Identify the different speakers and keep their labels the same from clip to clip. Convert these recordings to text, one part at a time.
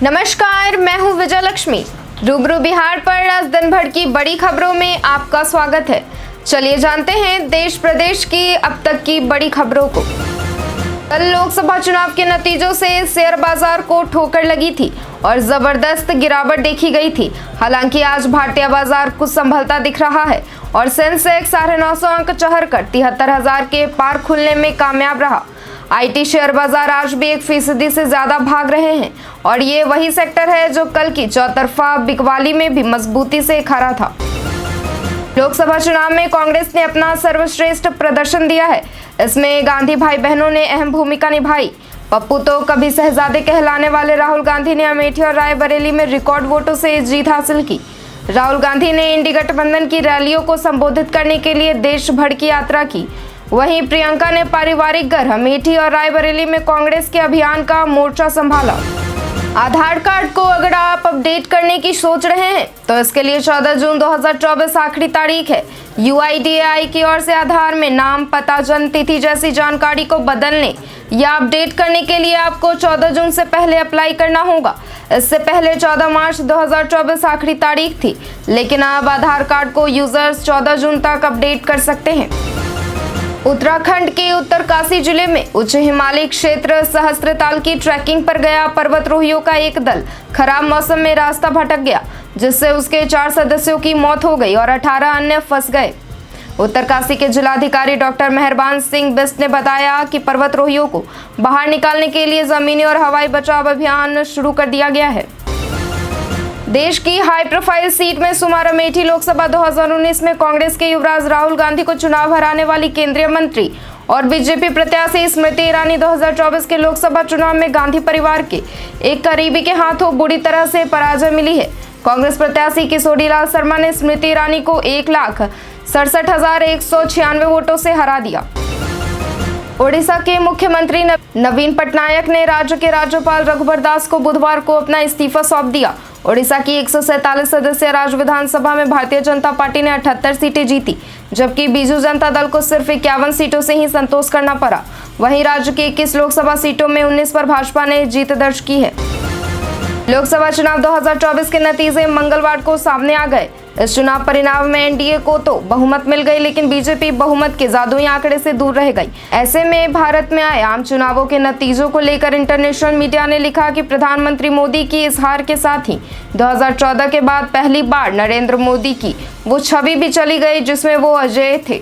Speaker 1: नमस्कार, मैं हूं विजय लक्ष्मी। रूबरू बिहार पर आज दिन भर की बड़ी खबरों में आपका स्वागत है। चलिए जानते हैं देश प्रदेश की अब तक की बड़ी खबरों को। कल लोकसभा चुनाव के नतीजों से शेयर बाजार को ठोकर लगी थी और जबरदस्त गिरावट देखी गई थी। हालांकि आज भारतीय बाजार कुछ संभलता दिख रहा है और सेंसेक्स 950 अंक चढ़कर 73,000 के पार खुलने में कामयाब रहा। आईटी शेयर बाजार आज भी 1% से ज्यादा भाग रहे हैं और ये वही सेक्टर है जो कल की चौतरफा बिकवाली में भी मजबूती से खड़ा था। लोकसभा चुनाव में कांग्रेस ने अपना सर्वश्रेष्ठ प्रदर्शन दिया है। इसमें गांधी भाई बहनों ने अहम भूमिका निभाई। पप्पू तो कभी शहजादे कहलाने वाले राहुल गांधी ने अमेठी और रायबरेली में रिकॉर्ड वोटों से जीत हासिल की। राहुल गांधी ने इंडी गठबंधन की रैलियों को संबोधित करने के लिए देश भर की यात्रा की। वहीं प्रियंका ने पारिवारिक घर अमेठी और रायबरेली में कांग्रेस के अभियान का मोर्चा संभाला। आधार कार्ड को अगर आप अपडेट करने की सोच रहे हैं तो इसके लिए 14 जून 2024 आखिरी तारीख है। UIDAI की ओर से आधार में नाम, पता, जन्म तिथि जैसी जानकारी को बदलने या अपडेट करने के लिए आपको 14 जून से पहले अप्लाई करना होगा। इससे पहले 14 मार्च 2024 आखिरी तारीख थी, लेकिन अब आधार कार्ड को यूजर्स 14 जून तक अपडेट कर सकते हैं। उत्तराखंड के उत्तरकाशी जिले में उच्च हिमालयी क्षेत्र सहस्त्रताल की ट्रैकिंग पर गया पर्वतारोहियों का एक दल खराब मौसम में रास्ता भटक गया, जिससे उसके 4 सदस्यों की मौत हो गई और 18 अन्य फंस गए। उत्तरकाशी के जिलाधिकारी डॉक्टर मेहरबान सिंह बिस्ट ने बताया कि पर्वतारोहियों को बाहर निकालने के लिए जमीनी और हवाई बचाव अभियान शुरू कर दिया गया है। देश की हाई प्रोफाइल सीट में सुमार अमेठी लोकसभा 2019 में कांग्रेस के युवराज राहुल गांधी को चुनाव हराने वाली केंद्रीय मंत्री और बीजेपी प्रत्याशी स्मृति ईरानी 2024 के लोकसभा चुनाव में गांधी परिवार के एक करीबी के हाथों बुरी तरह से पराजय मिली है। कांग्रेस प्रत्याशी किशोरीलाल शर्मा ने स्मृति ईरानी को 1,67,196 वोटों से हरा दिया। ओडिशा के मुख्यमंत्री नवीन पटनायक ने राज्य के राज्यपाल रघुबर दास को बुधवार को अपना इस्तीफा सौंप दिया। ओडिशा की 147 सदस्यीय राज्य विधानसभा में भारतीय जनता पार्टी ने 78 सीटें जीती, जबकि बीजू जनता दल को सिर्फ 51 सीटों से ही संतोष करना पड़ा। वहीं राज्य की 21 लोकसभा सीटों में 19 पर भाजपा ने जीत दर्ज की है। लोकसभा चुनाव 2024 के नतीजे मंगलवार को सामने आ गए। इस चुनाव परिणाम में एनडीए को तो बहुमत मिल गई, लेकिन बीजेपी बहुमत के जादुई आंकड़े से दूर रह गई। ऐसे में भारत में आए आम चुनावों के नतीजों को लेकर इंटरनेशनल मीडिया ने लिखा कि प्रधानमंत्री मोदी की इस हार के साथ ही 2014 के बाद पहली बार नरेंद्र मोदी की वो छवि भी चली गई जिसमें वो अजेय थे।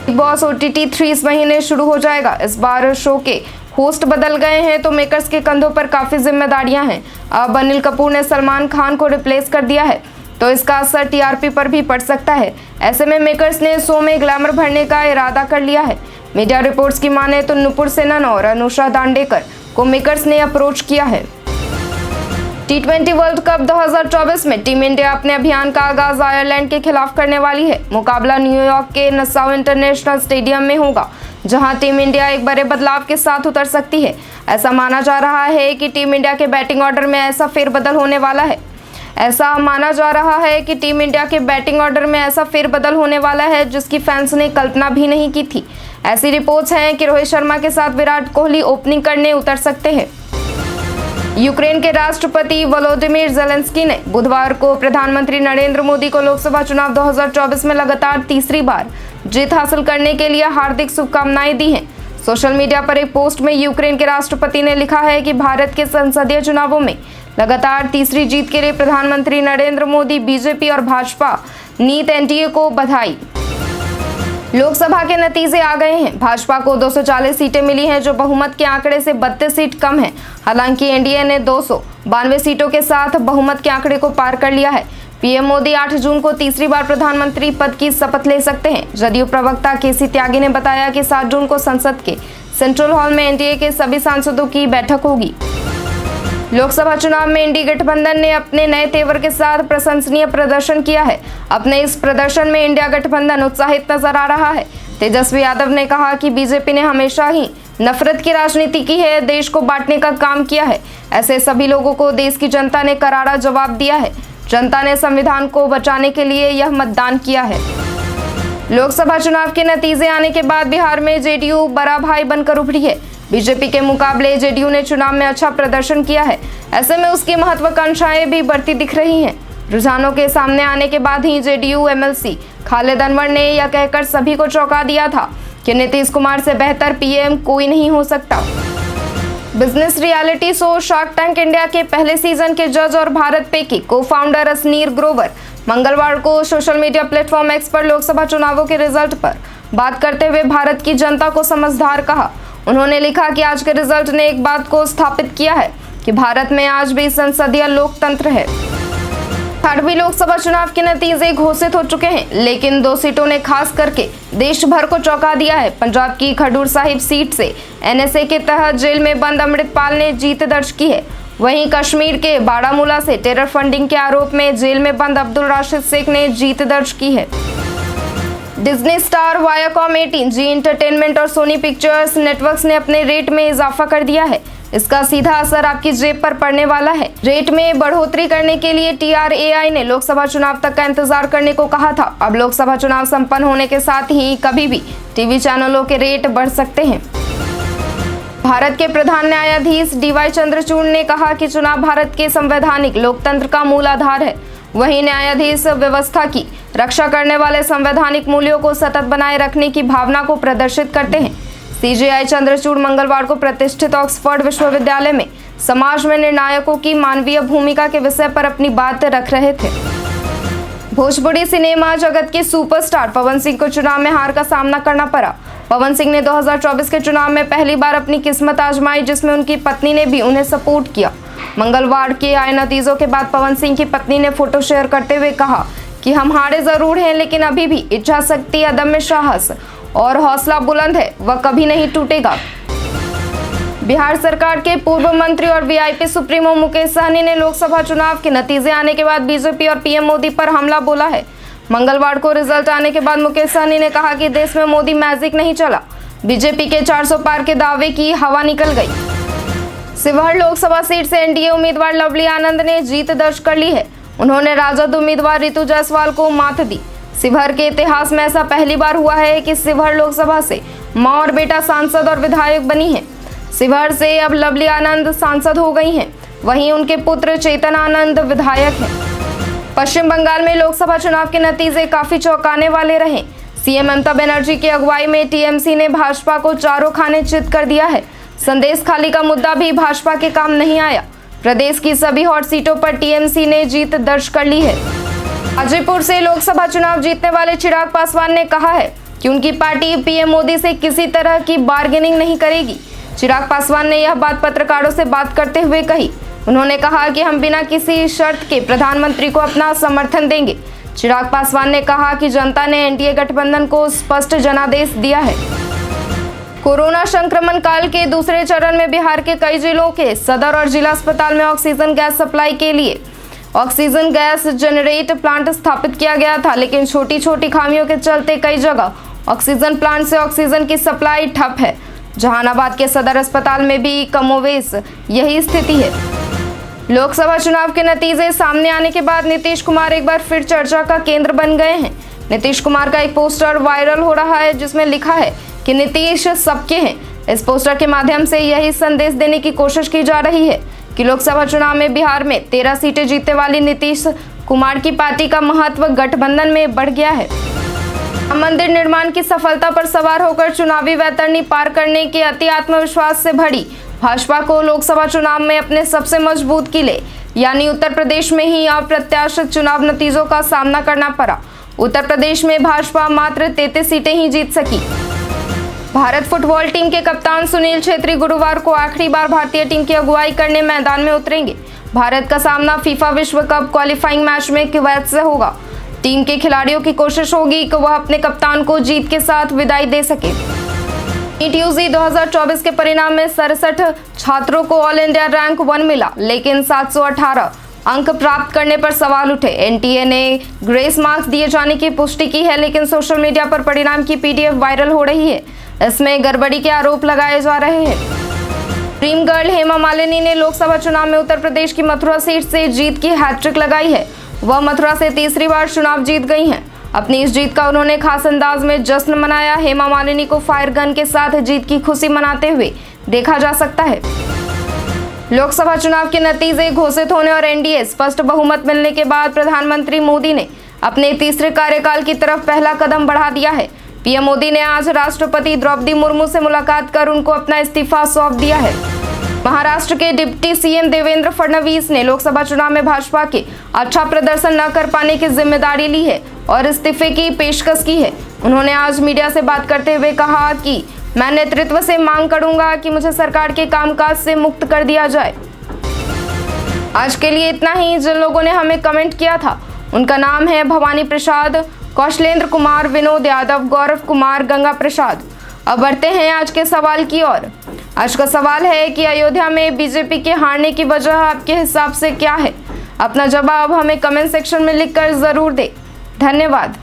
Speaker 1: बिग बॉस OTT 3 इस महीने शुरू हो जाएगा। इस बार शो के होस्ट बदल गए हैं तो मेकर्स के कंधों पर काफी जिम्मेदारियां हैं। अब अनिल कपूर ने सलमान खान को रिप्लेस कर दिया है, तो इसका असर TRP पर भी पड़ सकता है। ऐसे में मेकर्स ने शो में ग्लैमर भरने का इरादा कर लिया है। मीडिया रिपोर्ट्स की माने तो नुपुर सेनन और अनुषा दांडेकर को मेकर्स ने अप्रोच किया है। T20 वर्ल्ड कप 2024 में टीम इंडिया अपने अभियान का आगाज आयरलैंड के खिलाफ करने वाली है। मुकाबला न्यूयॉर्क के नसाउ इंटरनेशनल स्टेडियम में होगा, जहां टीम इंडिया एक बड़े बदलाव के साथ उतर सकती है। ऐसा माना जा रहा है कि टीम इंडिया के बैटिंग ऑर्डर में ऐसा फेरबदल होने वाला है जिसकी फैंस ने कल्पना भी नहीं की थी। ऐसी रिपोर्ट्स हैं कि रोहित शर्मा के साथ विराट कोहली ओपनिंग करने उतर सकते हैं। यूक्रेन के राष्ट्रपति वोलोदिमीर ज़ेलेंस्की ने बुधवार को प्रधानमंत्री नरेंद्र मोदी को लोकसभा चुनाव 2024 में लगातार तीसरी बार जीत हासिल करने के लिए हार्दिक शुभकामनाएं दी हैं। सोशल मीडिया पर एक पोस्ट में यूक्रेन के राष्ट्रपति ने लिखा है कि भारत के संसदीय चुनावों में लगातार तीसरी जीत के लिए प्रधानमंत्री नरेंद्र मोदी, बीजेपी और भाजपा नीत एनडीए को बधाई। लोकसभा के नतीजे आ गए हैं। भाजपा को 240 सीटें मिली हैं, जो बहुमत के आंकड़े से 32 सीट कम है। हालांकि एनडीए ने 292 सीटों के साथ बहुमत के आंकड़े को पार कर लिया है। पीएम मोदी 8 जून को तीसरी बार प्रधानमंत्री पद की शपथ ले सकते हैं। जदयू प्रवक्ता केसी त्यागी ने बताया कि 7 जून को संसद के सेंट्रल हॉल में एनडीए के सभी सांसदों की बैठक होगी। लोकसभा चुनाव में इंडी गठबंधन ने अपने नए तेवर के साथ प्रशंसनीय प्रदर्शन किया है। अपने इस प्रदर्शन में इंडिया गठबंधन उत्साहित नजर आ रहा है। तेजस्वी यादव ने कहा कि बीजेपी ने हमेशा ही नफरत की राजनीति की है, देश को बांटने का काम किया है। ऐसे सभी लोगों को देश की जनता ने करारा जवाब दिया है। जनता ने संविधान को बचाने के लिए यह मतदान किया है। लोकसभा चुनाव के नतीजे आने के बाद बिहार में जेडीयू बड़ा भाई बनकर उभरी है। बीजेपी के मुकाबले जेडीयू ने चुनाव में अच्छा प्रदर्शन किया है। ऐसे में उसकी महत्वाकांक्षाएं भी बढ़ती दिख रही हैं। रुझानों के सामने आने के बाद ही जेडीयू एमएलसी खालिद अनवर ने यह कहकर सभी को चौंका दिया था कि नीतीश कुमार से बेहतर पीएम कोई नहीं हो सकता। Business reality show shark tank India के पहले सीजन के जज और भारत पे की को-फाउंडर असनीर ग्रोवर मंगलवार को सोशल मीडिया प्लेटफॉर्म एक्स पर लोकसभा चुनावों के रिजल्ट पर बात करते हुए भारत की जनता को समझदार कहा। उन्होंने लिखा कि आज के रिजल्ट ने एक बात को स्थापित किया है कि भारत में आज भी संसदीय लोकतंत्र है। 8वीं लोकसभा चुनाव के नतीजे घोषित हो चुके हैं, लेकिन 2 सीटों ने खास करके देश भर को चौंका दिया है। पंजाब की खडूर साहिब सीट से एनएसए के तहत जेल में बंद अमृतपाल ने जीत दर्ज की है। वहीं कश्मीर के बारामूला से टेरर फंडिंग के आरोप में जेल में बंद अब्दुल राशिद शेख ने जीत दर्ज की है। डिज्नी स्टार वायाकॉम 18, जी एंटरटेनमेंट और सोनी पिक्चर्स नेटवर्क्स ने अपने रेट में इजाफा कर दिया है। इसका सीधा असर आपकी जेब पर पड़ने वाला है। रेट में बढ़ोतरी करने के लिए TRAI ने लोकसभा चुनाव तक का इंतजार करने को कहा था। अब लोकसभा चुनाव संपन्न होने के साथ ही कभी भी टीवी चैनलों के रेट बढ़ सकते हैं। भारत के प्रधान न्यायाधीश DY चंद्रचूड़ ने कहा कि चुनाव भारत के संवैधानिक लोकतंत्र का मूल आधार है। वहीं न्यायाधीश व्यवस्था की रक्षा करने वाले संवैधानिक मूल्यों को सतत बनाए रखने की भावना को प्रदर्शित करते हैं। CJI चंद्रचूड़ मंगलवार को प्रतिष्ठित ऑक्सफोर्ड विश्वविद्यालय में समाज में निर्णायकों की मानवीय भूमिका के विषय पर अपनी बात रख रहे थे। भोजपुरी सिनेमा जगत के सुपरस्टार पवन सिंह को चुनाव में हार का सामना करना पड़ा। पवन सिंह ने 2024 के चुनाव में पहली बार अपनी किस्मत आजमाई, जिसमें उनकी पत्नी ने भी उन्हें सपोर्ट किया। मंगलवार के आए नतीजों के बाद पवन सिंह की पत्नी ने फोटो शेयर करते हुए कहा कि हम हारे जरूर हैं, लेकिन अभी भी इच्छा शक्ति, अदम्य साहस और हौसला बुलंद है, वह कभी नहीं टूटेगा। बिहार सरकार के पूर्व मंत्री और वीआईपी सुप्रीमो मुकेश सहनी ने लोकसभा चुनाव के नतीजे आने के बाद बीजेपी और पीएम मोदी पर हमला बोला है। मंगलवार को रिजल्ट आने के बाद मुकेश सहनी ने कहा कि देश में मोदी मैजिक नहीं चला, बीजेपी के 400 पार के दावे की हवा निकल गई। शिवहर लोकसभा सीट से एनडीए उम्मीदवार लवली आनंद ने जीत दर्ज कर ली है। उन्होंने राजद उम्मीदवार रितु जायसवाल को मात दी। शिवहर के इतिहास में ऐसा पहली बार हुआ है कि शिवहर लोकसभा से मां और बेटा सांसद और विधायक बनी हैं। शिवहर से अब लवली आनंद सांसद हो गई हैं, वहीं उनके पुत्र चेतन आनंद विधायक हैं। पश्चिम बंगाल में लोकसभा चुनाव के नतीजे काफी चौंकाने वाले रहे। सीएम ममता बनर्जी की अगुवाई में टीएमसी ने भाजपा को चारों खाने चित कर दिया है। संदेश खाली का मुद्दा भी भाजपा के काम नहीं आया। प्रदेश की सभी हॉट सीटों पर टीएमसी ने जीत दर्ज कर ली है। हाजीपुर से लोकसभा चुनाव जीतने वाले चिराग पासवान ने कहा है कि उनकी पार्टी पीएम मोदी से किसी तरह की बार्गेनिंग नहीं करेगी। चिराग पासवान ने यह बात पत्रकारों से बात करते हुए कही। उन्होंने कहा कि हम बिना किसी शर्त के प्रधानमंत्री को अपना समर्थन देंगे। चिराग पासवान ने कहा कि जनता ने एनडीए गठबंधन को स्पष्ट जनादेश दिया है। कोरोना संक्रमण काल के दूसरे चरण में बिहार के कई जिलों के सदर और जिला अस्पताल में ऑक्सीजन गैस सप्लाई के लिए ऑक्सीजन गैस जनरेट प्लांट स्थापित किया गया था, लेकिन छोटी छोटी खामियों के चलते कई जगह ऑक्सीजन प्लांट से ऑक्सीजन की सप्लाई ठप है। जहानाबाद के सदर अस्पताल में भी कमोवेश यही स्थिति है। लोकसभा चुनाव के नतीजे सामने आने के बाद नीतीश कुमार एक बार फिर चर्चा का केंद्र बन गए हैं। नीतीश कुमार का एक पोस्टर वायरल हो रहा है, जिसमें लिखा है कि नीतीश सबके हैं। इस पोस्टर के माध्यम से यही संदेश देने की कोशिश की जा रही है कि लोकसभा चुनाव में बिहार में 13 सीटें जीतने वाली नीतीश कुमार की पार्टी का महत्व गठबंधन में बढ़ गया है। मंदिर निर्माण की सफलता पर सवार होकर चुनावी वैतरणी पार करने के अति आत्मविश्वास से भरी भाजपा को लोकसभा चुनाव में अपने सबसे मजबूत किले यानी उत्तर प्रदेश में ही अप्रत्याशित चुनाव नतीजों का सामना करना पड़ा। उत्तर प्रदेश में भाजपा मात्र 33 सीटें ही जीत सकी। भारत फुटबॉल टीम के कप्तान सुनील छेत्री गुरुवार को आखिरी बार भारतीय टीम की अगुवाई करने मैदान में उतरेंगे। भारत का सामना फीफा विश्व कप क्वालिफाइंग मैच में कुवैत से होगा। टीम के खिलाड़ियों की कोशिश होगी कि वह अपने कप्तान को जीत के साथ विदाई दे सके। नीट यूजी 2024 के परिणाम में 67 छात्रों को ऑल इंडिया रैंक 1 मिला, लेकिन 718 अंक प्राप्त करने पर सवाल उठे। एनटीए ने ग्रेस मार्क्स दिए जाने की पुष्टि की है, लेकिन सोशल मीडिया पर परिणाम की पीडीएफ वायरल हो रही है। इसमें गड़बड़ी के आरोप लगाए जा रहे हैं। ड्रीम गर्ल हेमा मालिनी ने लोकसभा चुनाव में उत्तर प्रदेश की मथुरा सीट से जीत की हैट्रिक लगाई है। वह मथुरा से तीसरी बार चुनाव जीत गई हैं। अपनी इस जीत का उन्होंने खास अंदाज में जश्न मनाया। हेमा मालिनी को फायर गन के साथ जीत की खुशी मनाते हुए देखा जा सकता है। लोकसभा चुनाव के नतीजे घोषित होने और एनडीए स्पष्ट बहुमत मिलने के बाद प्रधानमंत्री मोदी ने अपने तीसरे कार्यकाल की तरफ पहला कदम बढ़ा दिया है। पीएम मोदी ने आज राष्ट्रपति द्रौपदी मुर्मू से मुलाकात कर उनको अपना इस्तीफा सौंप दिया है। महाराष्ट्र के डिप्टी सीएम देवेंद्र फडणवीस ने लोकसभा चुनाव में भाजपा के अच्छा प्रदर्शन न कर पाने की जिम्मेदारी ली है और इस्तीफे की पेशकश की है। उन्होंने आज मीडिया से बात करते हुए कहा कि मैं नेतृत्व से मांग करूंगा कि मुझे सरकार के कामकाज से मुक्त कर दिया जाए। आज के लिए इतना ही। जिन लोगों ने हमें कमेंट किया था उनका नाम है भवानी प्रसाद, कौशलेंद्र कुमार, विनोद यादव, गौरव कुमार, गंगा प्रसाद। अब बढ़ते हैं आज के सवाल की ओर। आज का सवाल है कि अयोध्या में बीजेपी के हारने की वजह आपके हिसाब से क्या है? अपना जवाब हमें कमेंट सेक्शन में लिखकर जरूर दें। धन्यवाद।